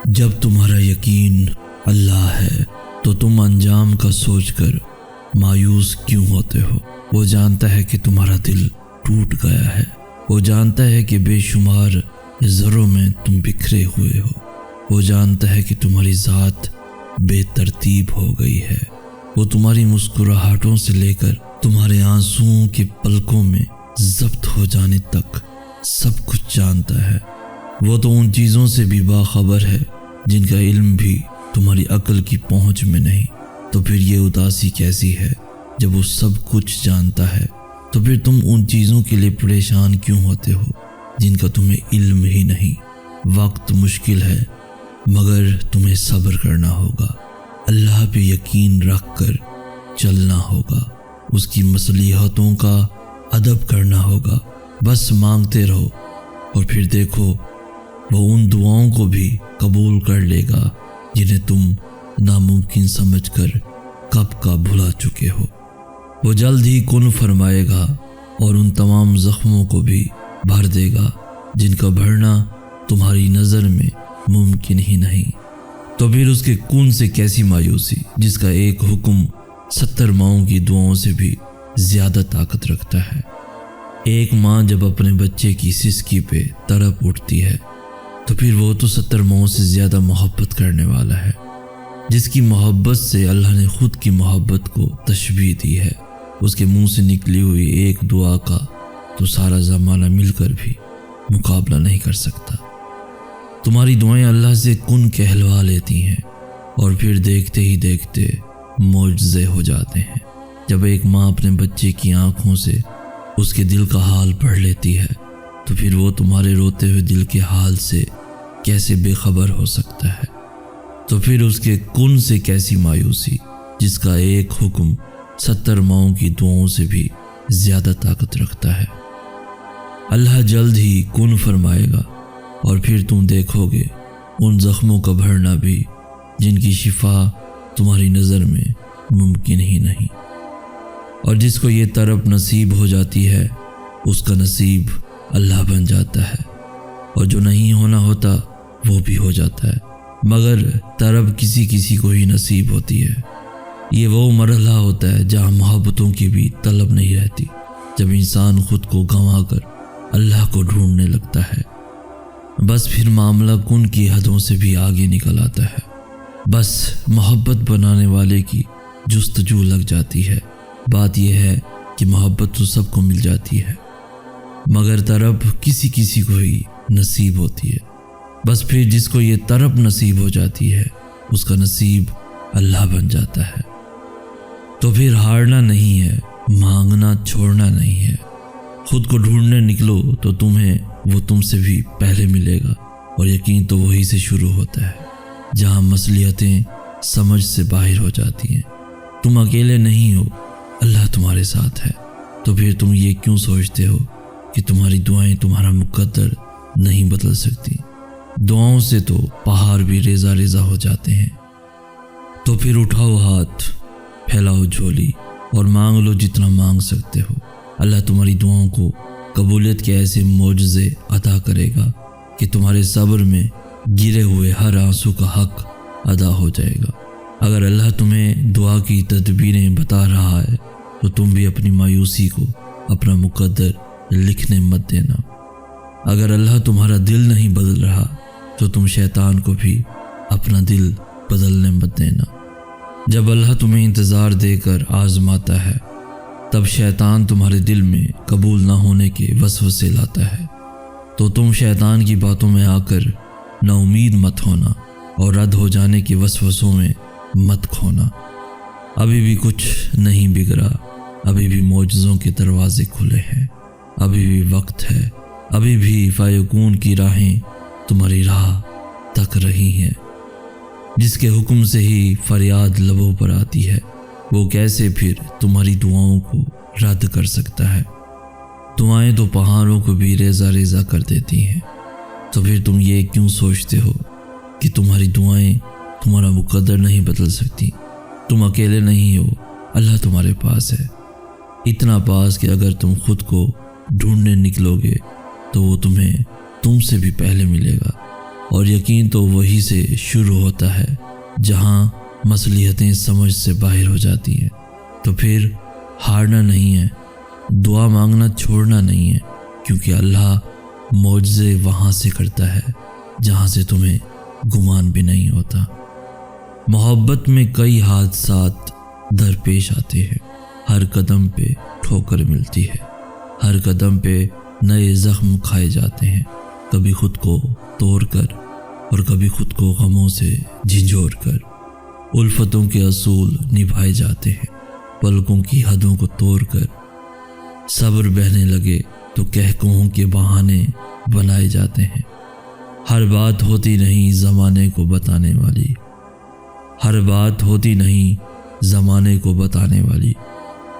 جب تمہارا یقین اللہ ہے تو تم انجام کا سوچ کر مایوس کیوں ہوتے ہو؟ وہ جانتا ہے کہ تمہارا دل ٹوٹ گیا ہے، وہ جانتا ہے کہ بے شمار ذروں میں تم بکھرے ہوئے ہو، وہ جانتا ہے کہ تمہاری ذات بے ترتیب ہو گئی ہے، وہ تمہاری مسکراہٹوں سے لے کر تمہارے آنسوؤں کے پلکوں میں ضبط ہو جانے تک سب کچھ جانتا ہے۔ وہ تو ان چیزوں سے بھی باخبر ہے جن کا علم بھی تمہاری عقل کی پہنچ میں نہیں، تو پھر یہ اداسی کیسی ہے؟ جب وہ سب کچھ جانتا ہے تو پھر تم ان چیزوں کے لیے پریشان کیوں ہوتے ہو جن کا تمہیں علم ہی نہیں؟ وقت مشکل ہے مگر تمہیں صبر کرنا ہوگا، اللہ پہ یقین رکھ کر چلنا ہوگا، اس کی مصلحتوں کا ادب کرنا ہوگا، بس مانگتے رہو اور پھر دیکھو وہ ان دعاؤں کو بھی قبول کر لے گا جنہیں تم ناممکن سمجھ کر کب کا بھلا چکے ہو۔ وہ جلد ہی کن فرمائے گا اور ان تمام زخموں کو بھی بھر دے گا جن کا بھرنا تمہاری نظر میں ممکن ہی نہیں۔ تو پھر اس کے کن سے کیسی مایوسی جس کا ایک حکم 70 ماؤں کی دعاؤں سے بھی زیادہ طاقت رکھتا ہے۔ ایک ماں جب اپنے بچے کی سسکی پہ تڑپ اٹھتی ہے تو پھر وہ تو 70 ماؤں سے زیادہ محبت کرنے والا ہے، جس کی محبت سے اللہ نے خود کی محبت کو تشبیہ دی ہے۔ اس کے منہ سے نکلی ہوئی ایک دعا کا تو سارا زمانہ مل کر بھی مقابلہ نہیں کر سکتا۔ تمہاری دعائیں اللہ سے کن کہلوا لیتی ہیں اور پھر دیکھتے ہی دیکھتے معجزے ہو جاتے ہیں۔ جب ایک ماں اپنے بچے کی آنکھوں سے اس کے دل کا حال پڑھ لیتی ہے تو پھر وہ تمہارے روتے ہوئے دل کے حال سے کیسے بے خبر ہو سکتا ہے؟ تو پھر اس کے کن سے کیسی مایوسی جس کا ایک حکم 70 ماؤں کی دعاؤں سے بھی زیادہ طاقت رکھتا ہے۔ اللہ جلد ہی کن فرمائے گا اور پھر تم دیکھو گے ان زخموں کا بھرنا بھی جن کی شفا تمہاری نظر میں ممکن ہی نہیں۔ اور جس کو یہ طرف نصیب ہو جاتی ہے اس کا نصیب اللہ بن جاتا ہے، اور جو نہیں ہونا ہوتا وہ بھی ہو جاتا ہے، مگر طرف کسی کسی کو ہی نصیب ہوتی ہے۔ یہ وہ مرحلہ ہوتا ہے جہاں محبتوں کی بھی طلب نہیں رہتی، جب انسان خود کو گنوا کر اللہ کو ڈھونڈنے لگتا ہے۔ بس پھر معاملہ کن کی حدوں سے بھی آگے نکل آتا ہے، بس محبت بنانے والے کی جستجو لگ جاتی ہے۔ بات یہ ہے کہ محبت تو سب کو مل جاتی ہے مگر طرف کسی کسی کو ہی نصیب ہوتی ہے۔ بس پھر جس کو یہ طرف نصیب ہو جاتی ہے اس کا نصیب اللہ بن جاتا ہے۔ تو پھر ہارنا نہیں ہے، مانگنا چھوڑنا نہیں ہے، خود کو ڈھونڈنے نکلو تو تمہیں وہ تم سے بھی پہلے ملے گا، اور یقین تو وہی سے شروع ہوتا ہے جہاں مصلحتیں سمجھ سے باہر ہو جاتی ہیں۔ تم اکیلے نہیں ہو، اللہ تمہارے ساتھ ہے۔ تو پھر تم یہ کیوں سوچتے ہو کہ تمہاری دعائیں تمہارا مقدر نہیں بدل سکتی؟ دعاؤں سے تو پہاڑ بھی ریزہ ریزہ ہو جاتے ہیں۔ تو پھر اٹھاؤ ہاتھ، پھیلاؤ جھولی اور مانگ لو جتنا مانگ سکتے ہو۔ اللہ تمہاری دعاؤں کو قبولیت کے ایسے معجزے عطا کرے گا کہ تمہارے صبر میں گرے ہوئے ہر آنسو کا حق ادا ہو جائے گا۔ اگر اللہ تمہیں دعا کی تدبیریں بتا رہا ہے تو تم بھی اپنی مایوسی کو اپنا مقدر لکھنے مت دینا۔ اگر اللہ تمہارا دل نہیں بدل رہا تو تم شیطان کو بھی اپنا دل بدلنے مت دینا۔ جب اللہ تمہیں انتظار دے کر آزماتا ہے تب شیطان تمہارے دل میں قبول نہ ہونے کے وسوسے لاتا ہے، تو تم شیطان کی باتوں میں آ کر نا امید مت ہونا اور رد ہو جانے کے وسوسوں میں مت کھونا۔ ابھی بھی کچھ نہیں بگڑا، ابھی بھی معجزوں کے دروازے کھلے ہیں، ابھی بھی وقت ہے، ابھی بھی فیکون کی راہیں تمہاری راہ تک رہی ہیں۔ جس کے حکم سے ہی فریاد لبوں پر آتی ہے وہ کیسے پھر تمہاری دعاؤں کو رد کر سکتا ہے؟ دعائیں تو پہاڑوں کو بھی ریزہ ریزہ کر دیتی ہیں۔ تو پھر تم یہ کیوں سوچتے ہو کہ تمہاری دعائیں تمہارا مقدر نہیں بدل سکتی؟ تم اکیلے نہیں ہو، اللہ تمہارے پاس ہے، اتنا پاس کہ اگر تم خود کو ڈھونڈنے نکلو گے تو وہ تمہیں تم سے بھی پہلے ملے گا۔ اور یقین تو وہی سے شروع ہوتا ہے جہاں مصلحتیں سمجھ سے باہر ہو جاتی ہیں۔ تو پھر ہارنا نہیں ہے، دعا مانگنا چھوڑنا نہیں ہے، کیونکہ اللہ معجزے وہاں سے کرتا ہے جہاں سے تمہیں گمان بھی نہیں ہوتا۔ محبت میں کئی حادثات درپیش آتے ہیں، ہر قدم پہ ٹھوکر ملتی ہے، ہر قدم پہ نئے زخم کھائے جاتے ہیں، کبھی خود کو توڑ کر اور کبھی خود کو غموں سے جھنجھوڑ کر۔ الفتوں کے اصول نبھائے جاتے ہیں، پلکوں کی حدوں کو توڑ کر۔ صبر بہنے لگے تو کہکہوں کے بہانے بنائے جاتے ہیں۔ ہر بات ہوتی نہیں زمانے کو بتانے والی، ہر بات ہوتی نہیں زمانے کو بتانے والی۔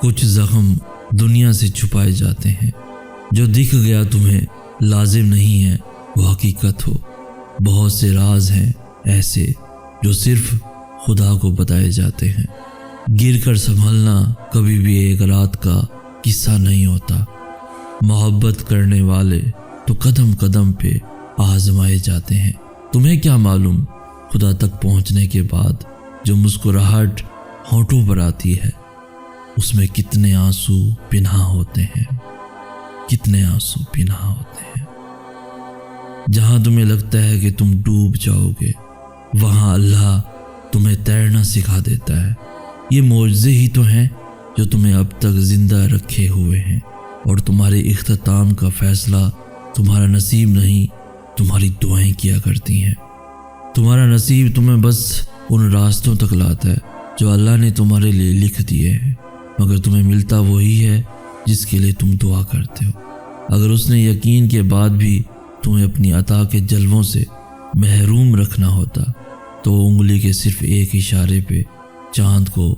کچھ زخم دنیا سے چھپائے جاتے ہیں، جو دکھ گیا تمہیں لازم نہیں ہے وہ حقیقت ہو۔ بہت سے راز ہیں ایسے جو صرف خدا کو بتائے جاتے ہیں۔ گر کر سنبھلنا کبھی بھی ایک رات کا قصہ نہیں ہوتا۔ محبت کرنے والے تو قدم قدم پہ آزمائے جاتے ہیں۔ تمہیں کیا معلوم خدا تک پہنچنے کے بعد جو مسکراہٹ ہونٹوں پر آتی ہے اس میں کتنے آنسو پنہاں ہوتے ہیں، کتنے آنسو پنہاں ہوتے ہیں۔ جہاں تمہیں لگتا ہے کہ تم ڈوب جاؤ گے وہاں اللہ تمہیں تیرنا سکھا دیتا ہے۔ یہ معجزے ہی تو ہیں جو تمہیں اب تک زندہ رکھے ہوئے ہیں، اور تمہارے اختتام کا فیصلہ تمہارا نصیب نہیں، تمہاری دعائیں کیا کرتی ہیں۔ تمہارا نصیب تمہیں بس ان راستوں تک لاتا ہے جو اللہ نے تمہارے لیے لکھ دیے ہیں، مگر تمہیں ملتا وہی ہے جس کے لیے تم دعا کرتے ہو۔ اگر اس نے یقین کے بعد بھی تمہیں اپنی عطا کے جلووں سے محروم رکھنا ہوتا تو وہ انگلی کے صرف ایک اشارے پہ چاند کو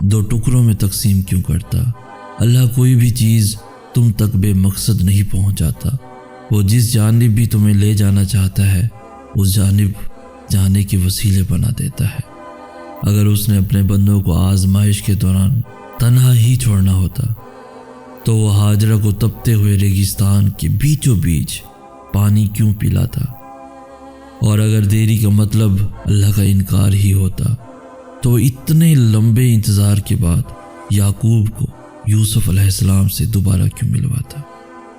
2 ٹکڑوں میں تقسیم کیوں کرتا؟ اللہ کوئی بھی چیز تم تک بے مقصد نہیں پہنچاتا۔ وہ جس جانب بھی تمہیں لے جانا چاہتا ہے اس جانب جانے کے وسیلے بنا دیتا ہے۔ اگر اس نے اپنے بندوں کو آزمائش کے دوران تنہا ہی چھوڑنا ہوتا تو وہ ہاجرہ کو تپتے ہوئے ریگستان کے بیچوں بیچ پانی کیوں پلاتا؟ اور اگر دیری کا مطلب اللہ کا انکار ہی ہوتا تو اتنے لمبے انتظار کے بعد یعقوب کو یوسف علیہ السلام سے دوبارہ کیوں ملواتا؟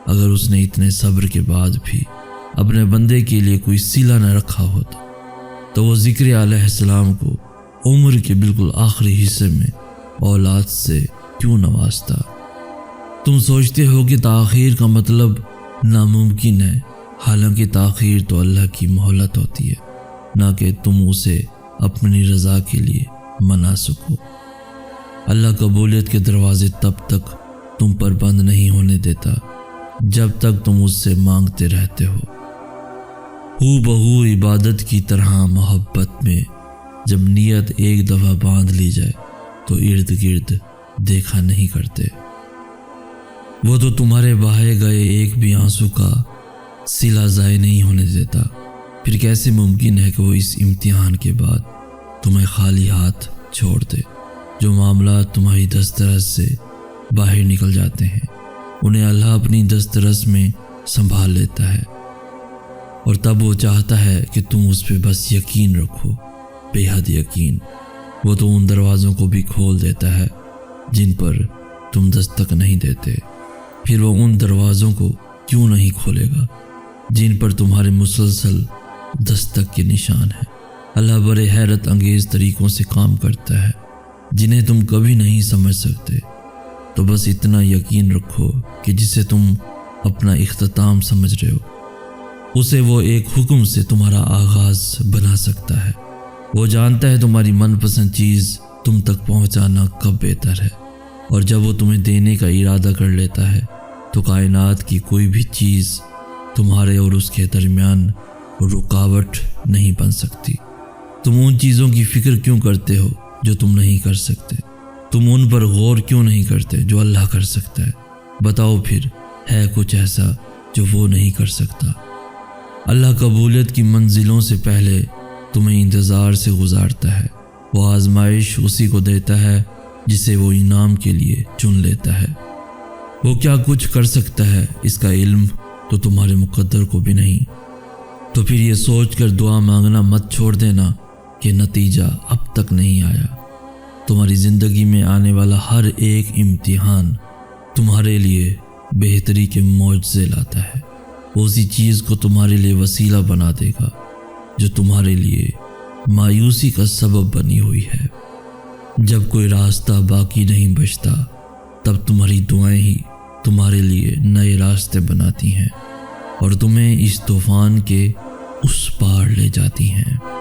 اگر اس نے اتنے صبر کے بعد بھی اپنے بندے کے لیے کوئی صلہ نہ رکھا ہوتا تو وہ ذکر علیہ السلام کو عمر کے بالکل آخری حصے میں اولاد سے کیوں نوازتا؟ تم سوچتے ہو کہ تاخیر کا مطلب ناممکن ہے، حالانکہ تاخیر تو اللہ کی مہلت ہوتی ہے، نہ کہ تم اسے اپنی رضا کے لیے منا سکو۔ اللہ قبولیت کے دروازے تب تک تم پر بند نہیں ہونے دیتا جب تک تم اس سے مانگتے رہتے ہو۔ بہو عبادت کی طرح محبت میں جب نیت ایک دفعہ باندھ لی جائے تو ارد گرد دیکھا نہیں کرتے۔ وہ تو تمہارے بہائے گئے ایک بھی آنسو کا صلہ ضائع نہیں ہونے دیتا، پھر کیسے ممکن ہے کہ وہ اس امتحان کے بعد تمہیں خالی ہاتھ چھوڑ دے؟ جو معاملات تمہاری دسترس سے باہر نکل جاتے ہیں انہیں اللہ اپنی دسترس میں سنبھال لیتا ہے، اور تب وہ چاہتا ہے کہ تم اس پہ بس یقین رکھو، بے حد یقین۔ وہ تو ان دروازوں کو بھی کھول دیتا ہے جن پر تم دستک نہیں دیتے، پھر وہ ان دروازوں کو کیوں نہیں کھولے گا جن پر تمہارے مسلسل دستک کے نشان ہیں۔ اللہ بڑے حیرت انگیز طریقوں سے کام کرتا ہے جنہیں تم کبھی نہیں سمجھ سکتے۔ تو بس اتنا یقین رکھو کہ جسے تم اپنا اختتام سمجھ رہے ہو اسے وہ ایک حکم سے تمہارا آغاز بنا سکتا ہے۔ وہ جانتا ہے تمہاری من پسند چیز تم تک پہنچانا کب بہتر ہے، اور جب وہ تمہیں دینے کا ارادہ کر لیتا ہے تو کائنات کی کوئی بھی چیز تمہارے اور اس کے درمیان رکاوٹ نہیں بن سکتی۔ تم ان چیزوں کی فکر کیوں کرتے ہو جو تم نہیں کر سکتے؟ تم ان پر غور کیوں نہیں کرتے جو اللہ کر سکتا ہے؟ بتاؤ پھر ہے کچھ ایسا جو وہ نہیں کر سکتا؟ اللہ قبولیت کی منزلوں سے پہلے تمہیں انتظار سے گزارتا ہے۔ وہ آزمائش اسی کو دیتا ہے جسے وہ انعام کے لیے چن لیتا ہے۔ وہ کیا کچھ کر سکتا ہے اس کا علم تو تمہارے مقدر کو بھی نہیں۔ تو پھر یہ سوچ کر دعا مانگنا مت چھوڑ دینا کہ نتیجہ اب تک نہیں آیا۔ تمہاری زندگی میں آنے والا ہر ایک امتحان تمہارے لیے بہتری کے معجزے لاتا ہے۔ اسی چیز کو تمہارے لیے وسیلہ بنا دے گا جو تمہارے لیے مایوسی کا سبب بنی ہوئی ہے۔ جب کوئی راستہ باقی نہیں بچتا تب تمہاری دعائیں ہی تمہارے لیے نئے راستے بناتی ہیں اور تمہیں اس طوفان کے اس پار لے جاتی ہیں۔